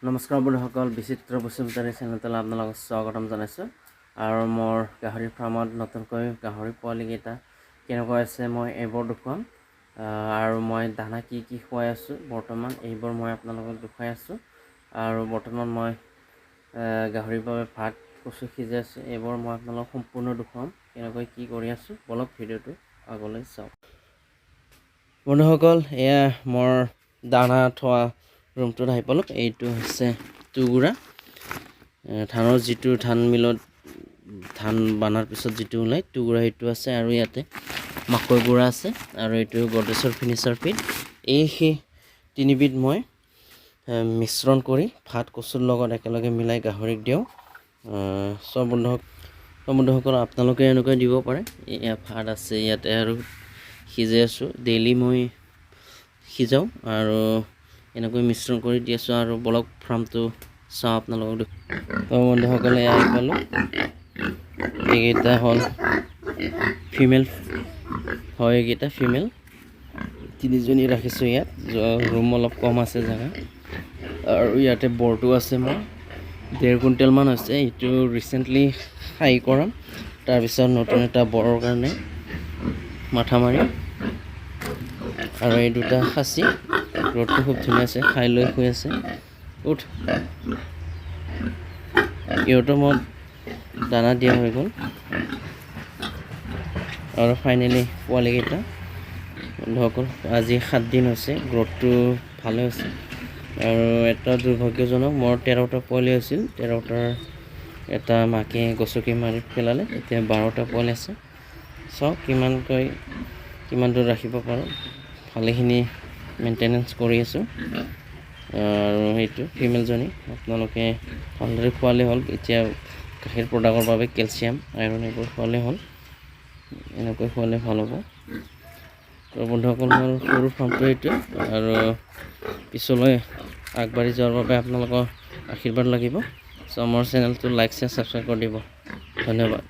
নমস্কাৰ বন্ধুসকল, বিচিত্ৰ বসুমতাৰী চেনেললৈ আপোনালোকক স্বাগতম জনাইছোঁ। আৰু মোৰ গাহৰি ফাৰ্মত নতুনকৈ গাহৰি পোৱালিকেইটা কেনেকুৱা আছে মই এইবোৰ দেখুৱাম। আৰু মই দানা কি খুৱাই আছোঁ বৰ্তমান এইবোৰ মই আপোনালোকক দেখুৱাই আছোঁ। আৰু বৰ্তমান মই গাহৰিৰ বাবে ভাত কচু সিজাই আছোঁ, এইবোৰ মই আপোনালোকক সম্পূৰ্ণ দেখুৱাম কেনেকৈ কি কৰি আছোঁ। বলক ভিডিঅ'টো আগলৈ চাওক। বন্ধুসকল, এয়া মোৰ দানা থোৱা ৰুমটোত আহি পালোঁ। এইটো হৈছে টুকুৰা ধানৰ, যিটো ধান মিলত ধান বানাৰ পিছত যিটো ওলায় টুকুৰা, সেইটো আছে। আৰু ইয়াতে মাকৈ গুড়া আছে, আৰু এইটো গডৰেজৰ ফিনিচাৰ ফিড। সেই তিনিবিধ মই মিশ্ৰণ কৰি ভাত কচুৰ লগত একেলগে মিলাই গাহৰিক দিওঁ। চব বন্ধুসকল আপোনালোকে এনেকৈ দিব পাৰে। এয়া ভাত আছে ইয়াতে আৰু সিজাই আছোঁ। ডেইলি মই সিজাওঁ আৰু এনেকৈ মিশ্ৰণ কৰি দি আছোঁ। আৰু বলক ফাৰ্মটো চাওঁ আপোনালোকক। তো বন্ধুসকলে আহি পালোঁ। এইকেইটা হ'ল ফিমেল হয়, এইকেইটা ফিমেল। তিনিজনী ৰাখিছোঁ ইয়াত, ৰুম অলপ কম আছে জেগা। আৰু ইয়াতে বৰটো আছে মোৰ 1.5 কুইণ্টেলমান হৈছে। এইটো ৰিচেণ্টলি খাই কৰাম, তাৰপিছত নতুন এটা বৰৰ কাৰণে মাথা মাৰি। আৰু এই দুটা খাচী, ৰ'দটো খুব ধুনীয়া আছে, খাই লৈ শুই আছে। উঠ, ইহঁতৰ মই দানা দিয়া হৈ গ'ল। আৰু ফাইনেলি পোৱালিকেইটা বন্ধুসকল আজি 7 দিন হৈছে, গ্ৰথটো ভালে হৈছে। আৰু এটা দুৰ্ভাগ্যজনক, মোৰ 13টা পোৱালি হৈছিল, 13টাৰ এটা মাকে গছকি মাৰি পেলালে। এতিয়া 12টা পোৱালি আছে। চাওক কিমান দূৰ ৰাখিব পাৰোঁ। ভালেখিনি মেইনটেনেঞ্চ কৰি আছোঁ। আৰু সেইটো ফিমেলজনী আপোনালোকে ভালদৰে খোৱালে হ'ল। এতিয়া গাখীৰ প্ৰডাক্টৰ বাবে কেলছিয়াম, আইৰণ এইবোৰ খোৱালে হ'ল। এনেকৈ খোৱালে ভাল হ'ব। তো বন্ধুসকল, মোৰ সৰু ফাৰ্মটো এইটোৱে। আৰু পিছলৈ আগবাঢ়ি যোৱাৰ বাবে আপোনালোকৰ আশীৰ্বাদ লাগিব। চ' মোৰ চেনেলটো লাইক শ্বেয়াৰ ছাবস্ক্ৰাইব কৰি দিব। ধন্যবাদ।